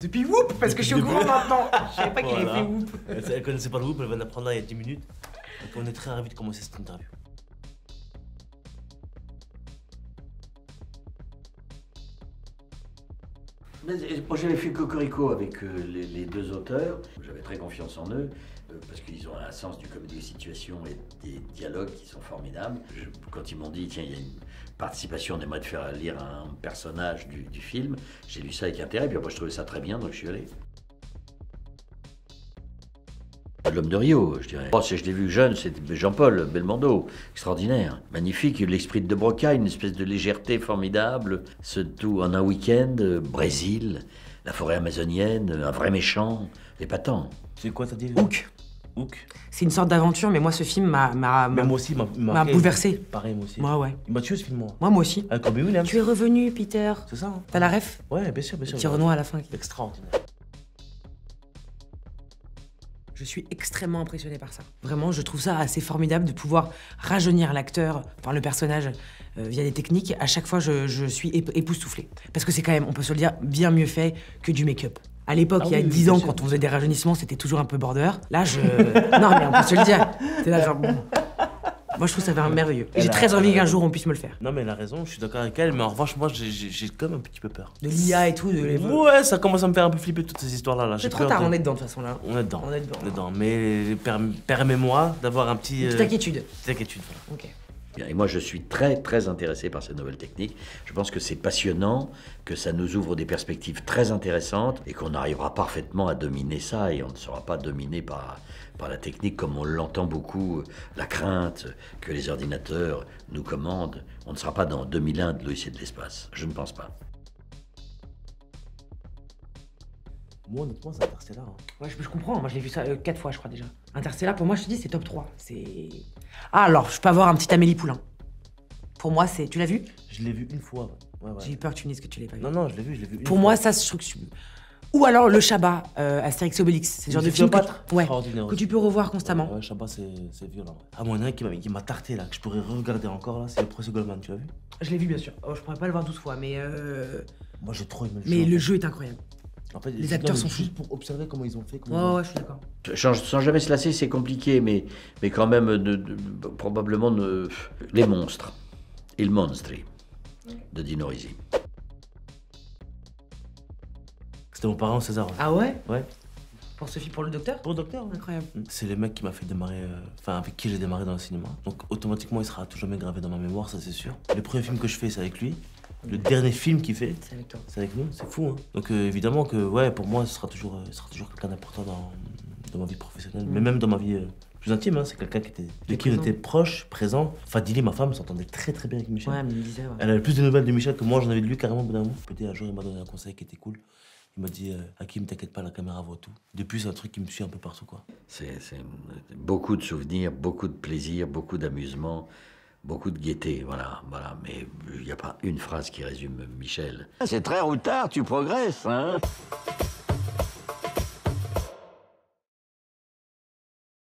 Depuis Whoop, parce que je suis au courant maintenant. Je savais pas qu'il avait fait Whoop. Elle connaissait pas le Whoop, elle vient d'apprendre là il y a 10 minutes. Donc on est très ravis de commencer cette interview. Moi j'avais fait Cocorico avec les deux auteurs. J'avais très confiance en eux parce qu'ils ont un sens du comédie de situation et des dialogues qui sont formidables. Quand ils m'ont dit tiens il y a une participation, on aimerait te faire lire un personnage du film, j'ai lu ça avec intérêt, puis après je trouvais ça très bien donc je suis allé. L'homme de Rio, je dirais. Oh, je l'ai vu jeune, c'était Jean-Paul Belmondo, extraordinaire, magnifique, l'esprit de Broca, une espèce de légèreté formidable, ce tout en un week-end, Brésil, la forêt amazonienne, un vrai méchant, épatant. C'est quoi t'as dit? Hook. Hook. C'est une sorte d'aventure, mais moi ce film m'a Moi aussi, m'a bouleversé. Pareil, moi aussi. Moi ouais. Il m'a tué ce film, moi. Moi aussi. Avec Robbie Williams. Tu es revenu, Peter. C'est ça, hein. T'as la ref? Ouais, bien sûr, bien sûr. Petit Renoir à la fin. Extraordinaire. Je suis extrêmement impressionné par ça. Vraiment, je trouve ça assez formidable de pouvoir rajeunir l'acteur, enfin le personnage, via des techniques. À chaque fois, je suis époustouflé. Parce que c'est quand même, on peut se le dire, bien mieux fait que du make-up. À l'époque, il y a 10 ans, quand on faisait des rajeunissements, c'était toujours un peu border. Là, non, mais on peut se le dire. C'est là, genre, bon. Moi, je trouve ça merveilleux. J'ai très envie qu'un jour, on puisse me le faire. Non, mais elle a raison, je suis d'accord avec elle, mais en revanche, moi, j'ai quand même un petit peu peur. De l'IA et tout. Ouais, ça commence à me faire un peu flipper, toutes ces histoires-là. C'est trop tard, on est dedans, de toute façon, là. On est dedans. On est dedans. On est dedans. Mais permets-moi d'avoir un petit... Une petite inquiétude. Petite inquiétude, voilà. Ok. Et moi, je suis très, très intéressé par ces nouvelles techniques. Je pense que c'est passionnant, que ça nous ouvre des perspectives très intéressantes et qu'on arrivera parfaitement à dominer ça et on ne sera pas dominé par la technique comme on l'entend beaucoup, la crainte que les ordinateurs nous commandent. On ne sera pas dans 2001 de l'Odyssée de l'espace. Je ne pense pas. Moi, honnêtement, c'est Interstellar. Hein. Ouais, je comprends. Moi, je l'ai vu ça 4 fois, je crois, déjà. Interstellar, pour moi, je te dis, c'est top 3. C'est... Ah, alors, je peux avoir un petit Amélie Poulain. Pour moi, c'est... Tu l'as vu? Je l'ai vu une fois. Ouais. J'ai eu peur que tu me dises que tu l'aies pas vu. Non, je l'ai vu une Pour fois. moi, ça, je trouve que... Ou alors, le Chabat, Astérix et Obélix. C'est le genre de film que tu peux revoir constamment. Ouais, Chabat, c'est violent. Ah, moi, il y en a un qui m'a tarté, là, que je pourrais regarder encore, là, c'est le procès Goldman, tu l'as vu? Je l'ai vu, bien sûr. Oh, je pourrais pas le voir 12 fois, mais... Moi, j'ai trop aimé le jeu. Mais le jeu est incroyable. En fait, les acteurs sont juste pour observer comment ils ont fait. Ouais, je suis d'accord. Sans jamais se lasser, c'est compliqué, mais quand même, probablement, les monstres. Il Monstri, de Dino Risi. C'était mon parent César. Ah ouais? Ouais. Pour ce film, pour le docteur? Pour le docteur, ouais. Incroyable. C'est les mecs qui m'a fait démarrer, enfin avec qui j'ai démarré dans le cinéma. Donc automatiquement, il sera toujours jamais gravé dans ma mémoire, ça c'est sûr. Le premier film que je fais, c'est avec lui. Le dernier film qu'il fait, c'est avec toi. C'est avec nous, c'est fou. Hein. Donc évidemment que ouais, pour moi, ce sera toujours quelqu'un d'important dans ma vie professionnelle, mais même dans ma vie plus intime. Hein. C'est quelqu'un de qui on était proche, présent. Fadili, ma femme, s'entendait très très bien avec Michel. Ouais, mais il me disait, ouais. Elle avait plus de nouvelles de Michel que moi, j'en avais de lui carrément au bout d'un moment. Peut-être un jour, il m'a donné un conseil qui était cool. Il m'a dit Hakim, t'inquiète pas, la caméra voit tout. Depuis, c'est un truc qui me suit un peu partout, quoi. C'est beaucoup de souvenirs, beaucoup de plaisir, beaucoup d'amusement. Beaucoup de gaieté, voilà. Mais il n'y a pas une phrase qui résume Michel. C'est très routard, tu progresses, hein?